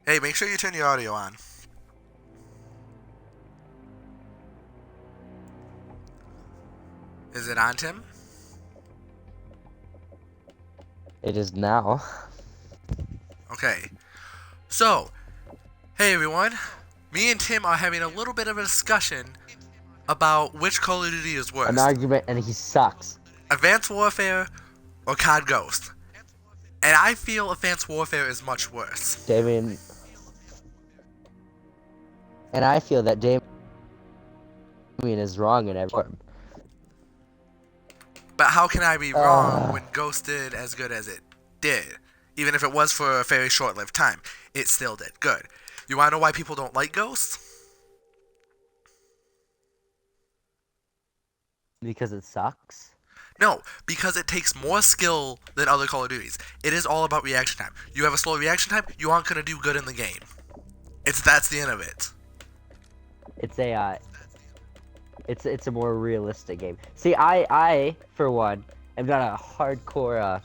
Hey, make sure you turn your audio on. Is it on, Tim? It is now. Okay. So, hey everyone. Me and Tim are having a little bit of a discussion about which Call of Duty is An worst. argument, and he sucks. Advanced Warfare or COD Ghost. And I feel Advanced Warfare is much worse. Damien. And I feel that Damien is wrong in every form. But how can I be wrong when Ghost did as good as it did? Even if it was for a very short-lived time, it still did good. You wanna know why people don't like Ghost? Because it sucks? No, because it takes more skill than other Call of Duties. It is all about reaction time. You have a slow reaction time, you aren't gonna do good in the game. That's the end of it. It's a more realistic game. See, I for one am not a hardcore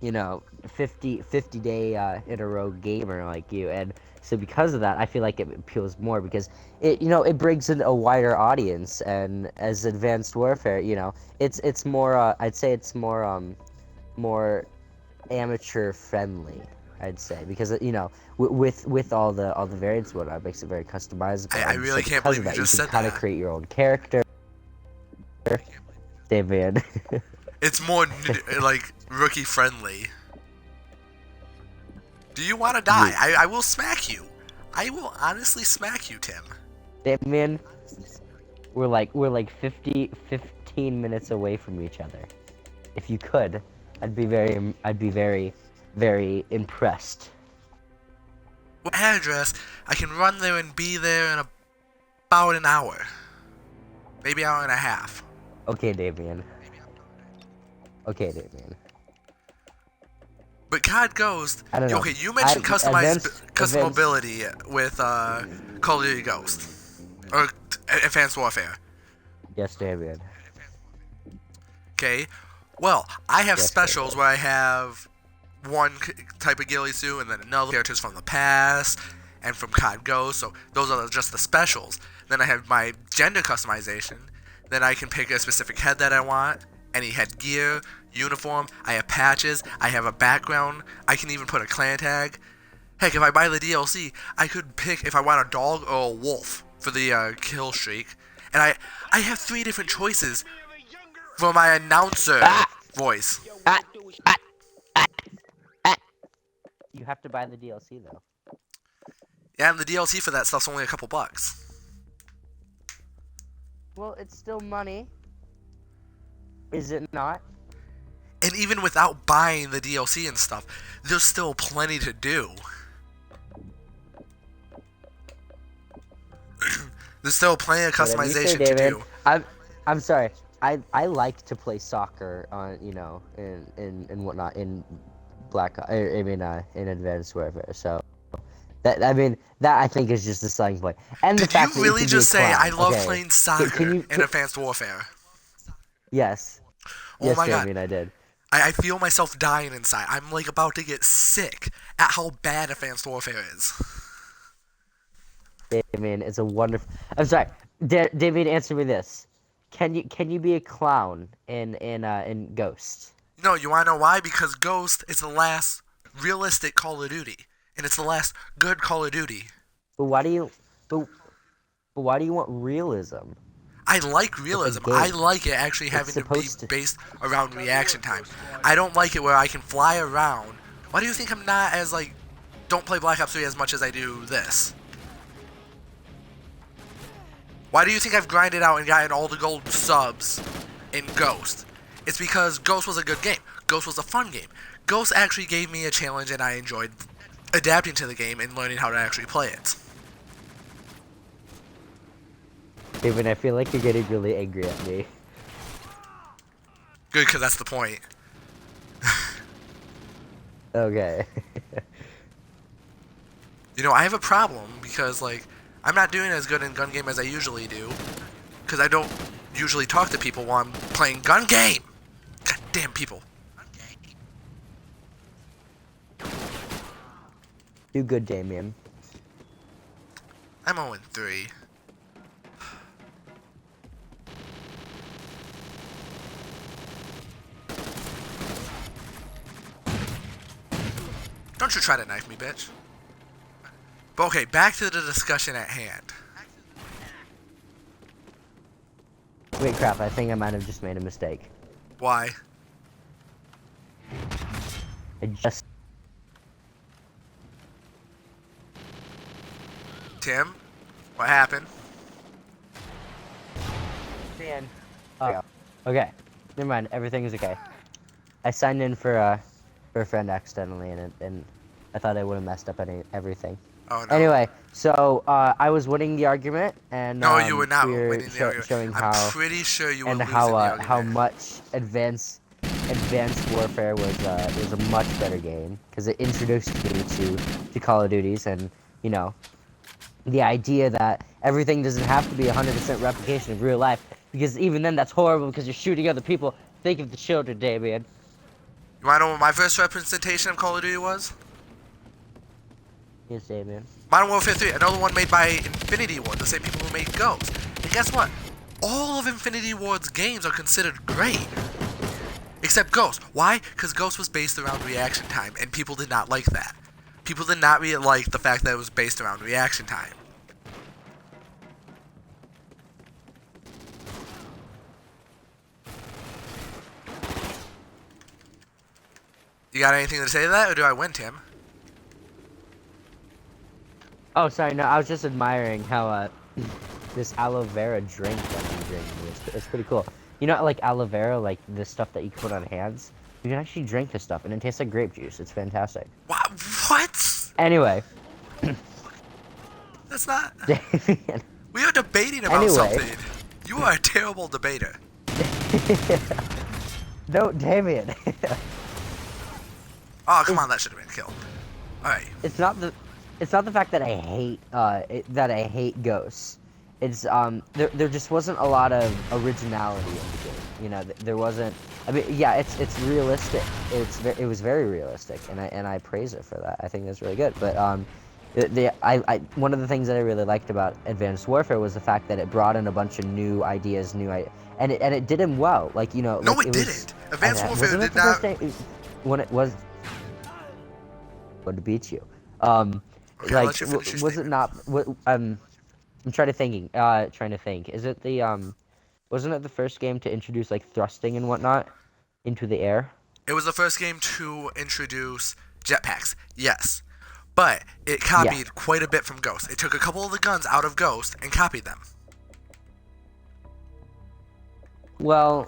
50 day in a row gamer like you, and so because of that I feel like it appeals more because it brings in a wider audience. And as Advanced Warfare, it's more I'd say it's more amateur friendly, I'd say, because with all the variants and whatnot, it makes it very customizable. I And really so can't because believe of you that, just you can said kind of that. create your own character. David. It's more like rookie friendly. Do you want to die? I will smack you. I will honestly smack you, Tim. Damien, we're like 15 minutes away from each other. If you could, I'd be very, very impressed. What address? I can run there and be there in about an hour. Maybe an hour and a half. Okay, Damien. Okay, Damien. But COD Ghost. I don't know. Okay, you mentioned Advanced. customability with Call of Duty Ghost or Advanced Warfare. Yes, Damien. Okay, well, I have Yes, specials Damien. where I have one type of ghillie suit and then another characters from the past and from COD Ghost. So those are just the specials. Then I have my gender customization. Then I can pick a specific head that I want, any headgear, uniform. I have patches. I have a background. I can even put a clan tag. Heck, if I buy the DLC, I could pick if I want a dog or a wolf for the kill streak. And I have 3 different choices for my announcer voice. Ah, ah, ah, ah. You have to buy the DLC though. Yeah, and the DLC for that stuff's only a couple bucks. Well, it's still money. Is it not? And even without buying the DLC and stuff, there's still plenty to do. There's still plenty of Whatever you say, customization to David. do. I'm sorry. I like to play soccer on in whatnot in in Advanced Warfare. So that I think is just a selling point. And the Did you fact that you really can be a just say I clown. love Okay. playing soccer in Can Advanced Warfare? yes. Oh Yes, my god. Damien, I did. I feel myself dying inside. I'm like about to get sick at how bad Advanced Warfare is. Damien, it's a wonderful. I'm sorry. David, answer me this. Can you be a clown in Ghost? No, you wanna know why? Because Ghost is the last realistic Call of Duty. And it's the last good Call of Duty. But why do you but, but why do you want realism? I like It's a realism. I game. like it actually It's having to be supposed to. based around reaction time. I don't like it where I can fly around. Why do you think I'm not as like don't play Black Ops 3 as much as I do this? Why do you think I've grinded out and gotten all the gold subs in Ghost? It's because Ghost was a good game. Ghost was a fun game. Ghost actually gave me a challenge and I enjoyed adapting to the game and learning how to actually play it. David, I feel like you're getting really angry at me. Good, because that's the point. Okay. You know, I have a problem because, like, I'm not doing as good in gun game as I usually do. Because I don't usually talk to people while I'm playing gun game. God damn people. Do good, Damien. I'm 0-3. Don't you try to knife me, bitch. But okay, back to the discussion at hand. Wait, crap, I think I might have just made a mistake. Why? I just... Tim? What happened? Man. Okay. Never mind, everything is okay. I signed in for a friend accidentally, and I thought I would have messed up everything. Oh, no. Anyway, so I was winning the argument, and No, you were not we were winning the argument. showing I'm how pretty sure you were and losing the argument. how much Advanced Warfare was a much better game because it introduced me to Call of Duties, and you know, the idea that everything doesn't have to be 100% replication of real life, because even then that's horrible because you're shooting other people. Think of the children, Damien. You wanna know what my first representation of Call of Duty was? Yes, Damien. Modern Warfare 3, another one made by Infinity Ward, the same people who made Ghost. And guess what? All of Infinity Ward's games are considered great. Except Ghost. Why? Because Ghost was based around reaction time, and people did not like that. People did not really like the fact that it was based around reaction time. You got anything to say to that, or do I win, Tim? Oh, sorry, no, I was just admiring how this aloe vera drink that I'm drinking. It's pretty cool. You know, like aloe vera, like the stuff that you can put on hands. You can actually drink this stuff, and it tastes like grape juice. It's fantastic. What? Anyway. That's not... Damien. We are debating about something. You are a terrible debater. No, Damien. Oh, come on, that should have been killed. Alright. It's not the fact that I hate ghosts. It's there just wasn't a lot of originality in the game. You know, there wasn't. I mean, yeah, it's realistic. It was very realistic, and I praise it for that. I think that's really good. But one of the things that I really liked about Advanced Warfare was the fact that it brought in a bunch of new ideas, and it did them well. Like, you know, no, like, it didn't. Advanced Warfare did not. When it was going to beat you. Okay, like, was it not? I'm trying to think. Is it the wasn't it the first game to introduce like thrusting and whatnot into the air? It was the first game to introduce jetpacks. Yes, but it copied quite a bit from Ghost. It took a couple of the guns out of Ghost and copied them. Well,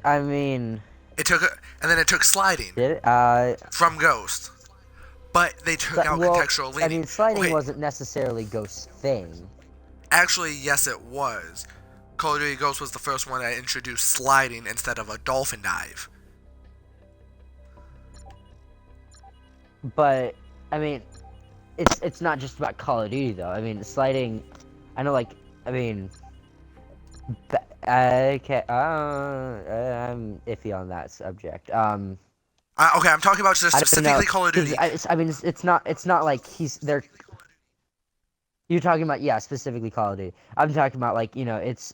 I mean, and then it took sliding did it? From Ghost. But they took out contextual leading. I mean, sliding wasn't necessarily Ghost's thing. Actually, yes, it was. Call of Duty Ghost was the first one that introduced sliding instead of a dolphin dive. But I mean, it's not just about Call of Duty though. I mean, sliding. I know, like, I mean, okay. I'm iffy on that subject. Okay, I'm talking about just specifically Call of Duty. I mean, it's not like he's there. You're talking about, yeah, specifically Call of Duty. I'm talking about, like, you know, it's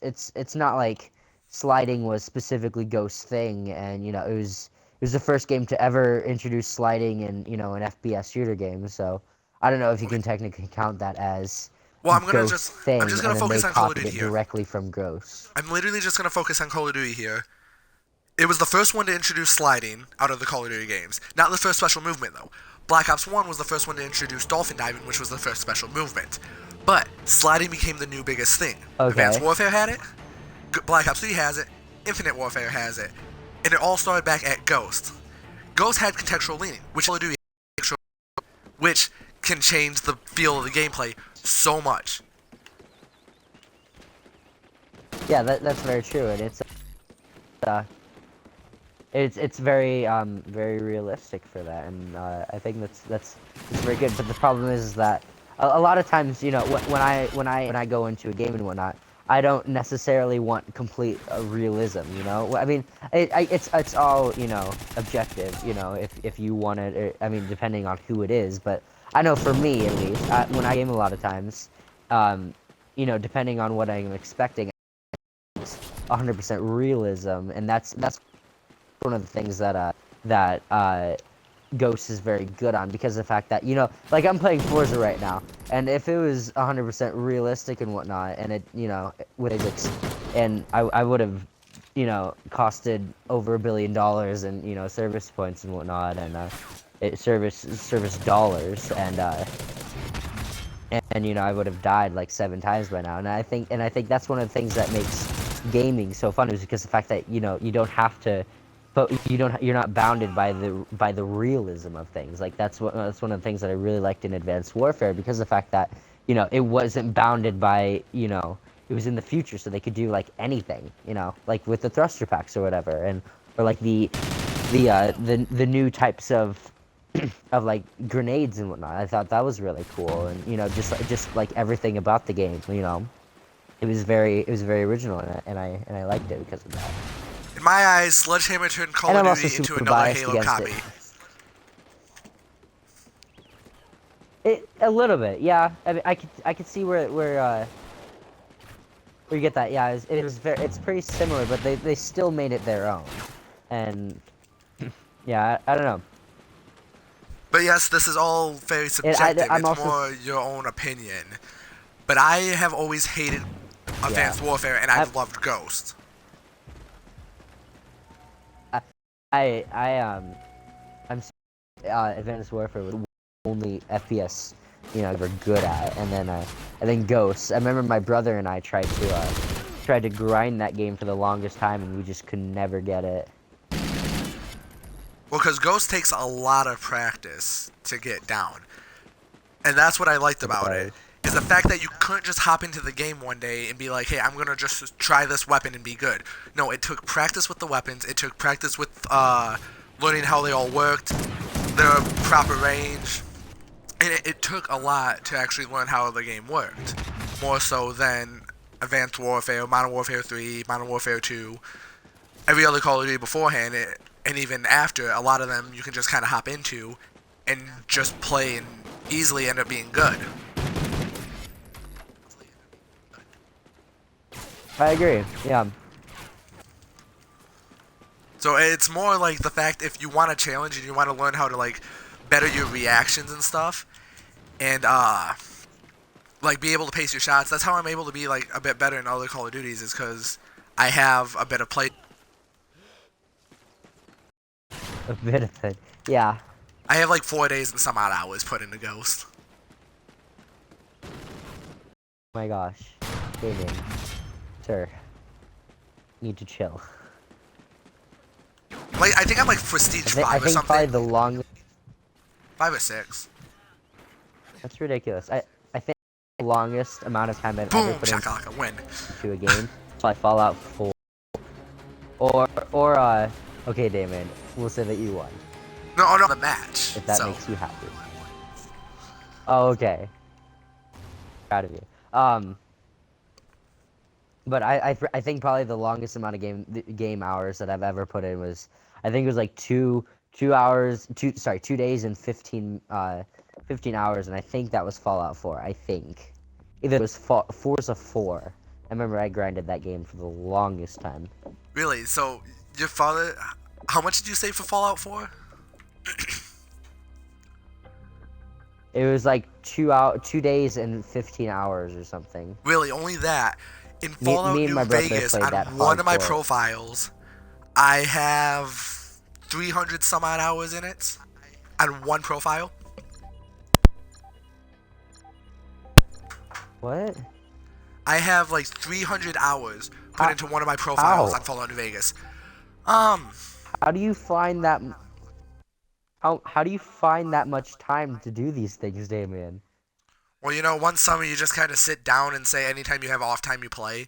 not like sliding was specifically Ghost's thing, and you know, it was the first game to ever introduce sliding in, you know, an FPS shooter game. So I don't know if you can technically count that as I'm just gonna focus on Call of Duty here. Directly from Ghost. I'm literally just gonna focus on Call of Duty here. It was the first one to introduce sliding out of the Call of Duty games. Not the first special movement, though. Black Ops 1 was the first one to introduce dolphin diving, which was the first special movement. But sliding became the new biggest thing. Okay. Advanced Warfare had it, Black Ops 3 has it, Infinite Warfare has it, and it all started back at Ghost. Ghost had contextual leaning, which can change the feel of the gameplay so much. Yeah, that's very true, and it's very very realistic for that, and I think that's very good. But the problem is that a lot of times, you know, when I go into a game and whatnot, I don't necessarily want complete realism. You know, I mean, it's all, you know, objective. You know, if you want it, I mean, depending on who it is, but I know for me at least, when I game a lot of times, you know, depending on what I'm expecting, it's 100% realism, and that's one of the things that Ghost is very good on, because of the fact that, you know, like I'm playing Forza right now, and if it was 100% realistic and whatnot, and it, you know, with physics, and I would have, you know, costed over $1 billion in, you know, service points and whatnot, and service dollars, and you know, I would have died like 7 times by now. And I think that's one of the things that makes gaming so fun, is because the fact that, you know, you don't have to, but you're not bounded by the realism of things. Like that's one of the things that I really liked in Advanced Warfare, because of the fact that, you know, it wasn't bounded by, you know, it was in the future, so they could do like anything, you know, like with the thruster packs or whatever, and or like the new types of like grenades and whatnot. I thought that was really cool, and, you know, just like everything about the game, you know, it was very original, and I liked it because of that. In my eyes, Sledgehammer turned Call And I'm of also Duty into super another biased Halo against copy. It a little bit, yeah. I mean, I could see where you get that. Yeah, it's pretty similar, but they still made it their own, and yeah, I don't know. But yes, this is all very subjective. I'm It's also more your own opinion. But I have always hated Advanced Warfare, and I've loved Ghost. I'm Advanced Warfare was only FPS, you know, we're good at, and then Ghosts. I remember my brother and I tried to grind that game for the longest time, and we just could never get it. Well, because Ghost takes a lot of practice to get down. And that's what I liked about it, is the fact that you couldn't just hop into the game one day and be like, hey, I'm going to just try this weapon and be good. No, it took practice with the weapons. It took practice with learning how they all worked, their proper range. And it took a lot to actually learn how the game worked. More so than Advanced Warfare, Modern Warfare 3, Modern Warfare 2, every other Call of Duty beforehand, and even after, a lot of them you can just kind of hop into and just play and easily end up being good. I agree, yeah. So it's more like the fact, if you want a challenge and you want to learn how to like better your reactions and stuff, and like be able to pace your shots. That's how I'm able to be like a bit better in other Call of Duties, is because I have a bit of play. A bit of it, yeah. I have like 4 days and some odd hours put into Ghost. Oh my gosh, gaming, sir, need to chill. Like I think I'm like Prestige 5 I or think something. probably the longest. 5 or 6. That's ridiculous. I think the longest amount of time I've Boom, ever put shakalaka, win. into a game, probably Fallout 4, or okay, Damon, we'll say that you won, No, the match. if that So makes you happy. Oh, okay. Proud of you. But I think probably the longest amount of game hours that I've ever put in was, I think it was like 2 days and 15 hours, and I think that was Fallout 4. I think either it was Forza 4. I remember I grinded that game for the longest time. really, so your father, how much did you say for Fallout 4? It was like 2 days and 15 hours or something. Really, only that. In Me Fallout and New my brother Vegas, played on that one of my hardcore. profiles, I have 300 some odd hours in it. On one profile. What? I have like 300 hours put into one of my profiles on Fallout New Vegas. How do you find that? How do you find that much time to do these things, Damien? Well, you know, one summer you just kind of sit down and say anytime you have off time you play,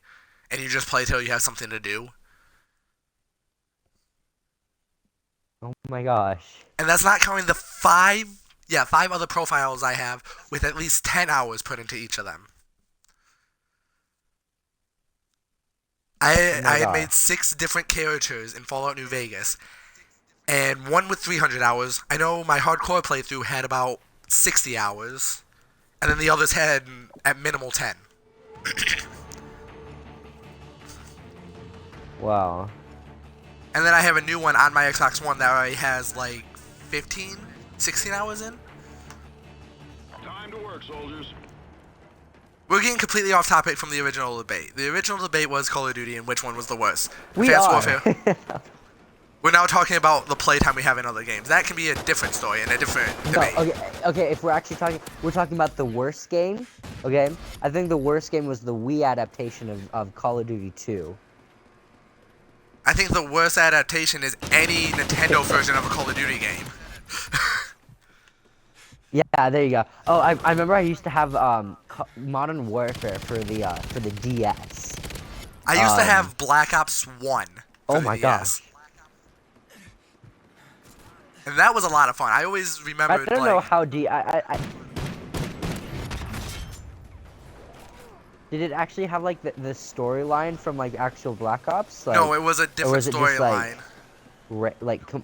and you just play till you have something to do. Oh my gosh. And that's not counting the 5 other profiles I have with at least 10 hours put into each of them. I had made 6 different characters in Fallout New Vegas, and one with 300 hours. I know my hardcore playthrough had about 60 hours, and then the others had at minimal 10. Wow. And then I have a new one on my Xbox One that already has like 15, 16 hours in. Time to work, soldiers. We're getting completely off topic from the original debate. The original debate was Call of Duty and which one was the worst. We Advanced are. Warfare. We're now talking about the playtime we have in other games. That can be a different story and a different No, debate. okay. If we're actually talking about the worst game. Okay, I think the worst game was the Wii adaptation of Call of Duty 2. I think the worst adaptation is any Nintendo version of a Call of Duty game. Yeah, there you go. Oh, I remember I used to have Modern Warfare for the DS. I used to have Black Ops 1 for Oh the my DS. gosh. And that was a lot of fun. I always I remembered don't like know how I did it actually have like the storyline from like actual Black Ops? Like, no, it was a different was it just, like, storyline.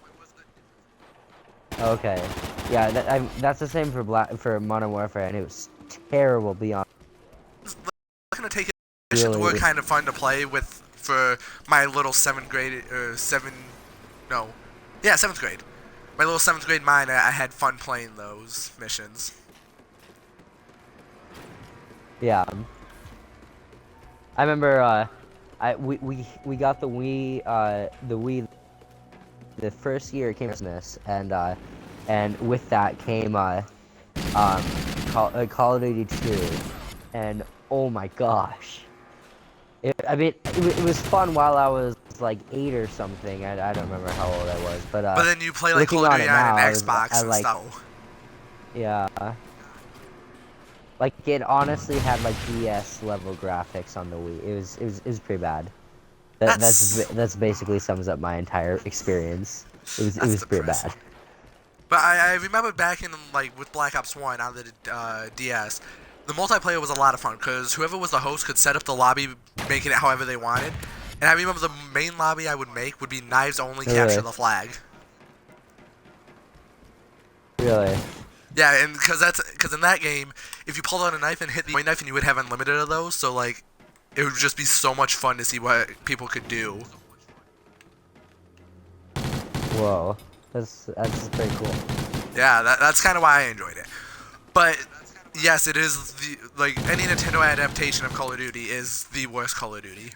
Okay, yeah, that's the same for Modern Warfare, and it was terrible beyond. Gonna take it. Missions were Really? kind of fun to play with for my little seventh grade seventh grade. My little 7th grade mind, I had fun playing those missions. Yeah. I remember we got the Wii the first year it came to Christmas, and with that came Call of Duty 2, and oh my gosh. It was fun while I was like 8 or something. I don't remember how old I was, but But then you play like looking Call of on Duty it on now, an I was- Xbox I and like- stuff. yeah. Like it honestly had like DS level graphics on the Wii. It was pretty bad. That's basically sums up my entire experience. It was That's pretty depressing. bad. But I remember back in like with Black Ops 1 on the DS, the multiplayer was a lot of fun because whoever was the host could set up the lobby, making it however they wanted. And I remember the main lobby I would make would be knives only, Really? capture the flag. Really. Yeah, and because in that game, if you pulled out a knife and hit the knife, and you would have unlimited of those, so like, it would just be so much fun to see what people could do. Whoa. That's pretty cool. Yeah, that's kind of why I enjoyed it. But yes, it is like any Nintendo adaptation of Call of Duty is the worst Call of Duty.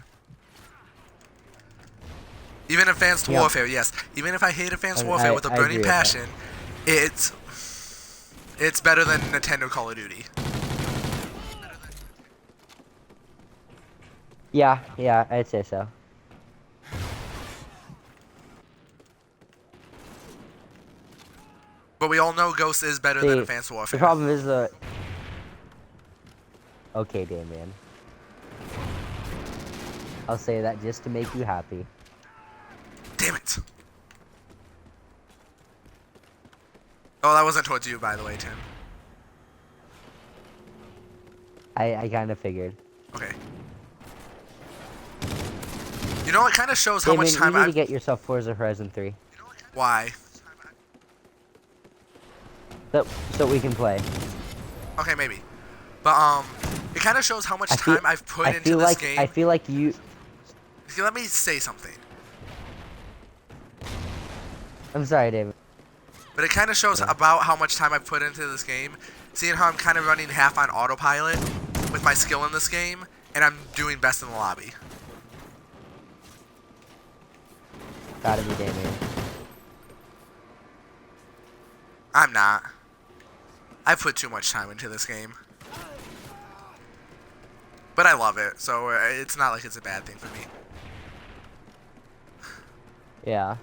Even Advanced Yeah. Warfare, yes. Even if I hate Advanced Warfare with a I burning agree with that. passion, it's better than Nintendo Call of Duty. Yeah, I'd say so. But we all know Ghost is better than See, Advanced the Warfare. problem is the. Okay, Damien. I'll say that just to make you happy. Damn it. Oh, that wasn't towards you, by the way, Tim. I kind of figured. Okay. You know, it kind of shows how Damien, much time you need to I've... get yourself Forza Horizon 3. Why? So we can play. Okay, maybe. But, it kind of shows how much time I've put I into feel this like game. I feel like you. Okay, let me say something. I'm sorry, David. But it kind of shows about how much time I've put into this game, seeing how I'm kind of running half on autopilot with my skill in this game, and I'm doing best in the lobby. Gotta be Damien. I'm not. I put too much time into this game. But I love it, so it's not like it's a bad thing for me. Yeah.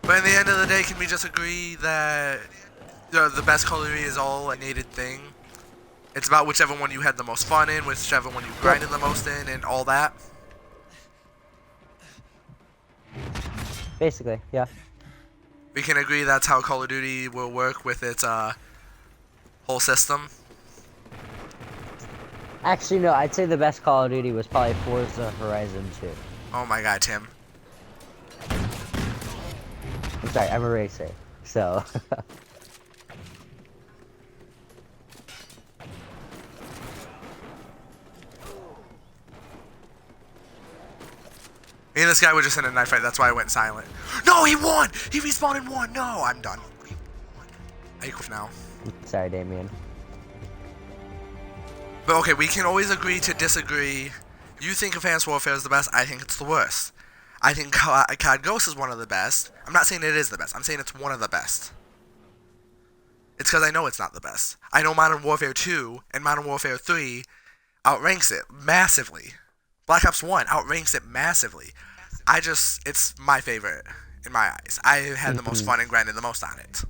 But in the end of the day, can we just agree that the best Call of Duty is all a needed thing? It's about whichever one you had the most fun in, whichever one you grinded the most in, and all that? Basically, yeah. We can agree that's how Call of Duty will work with its whole system? Actually, no. I'd say the best Call of Duty was probably Forza Horizon 2. Oh my god, Tim. I'm sorry, I'm a racer, so. Me and this guy were just in a knife fight. That's why I went silent. No, he won. He respawned and won. No, I'm done. I quit now. Sorry, Damien. But okay, we can always agree to disagree. You think Advanced Warfare is the best. I think it's the worst. I think COD Ghost is one of the best. I'm not saying it is the best. I'm saying it's one of the best. It's because I know it's not the best. I know Modern Warfare 2 and Modern Warfare 3 outranks it massively. Black Ops 1 outranks it massively. It's my favorite in my eyes. I had the most fun and grinded the most on it.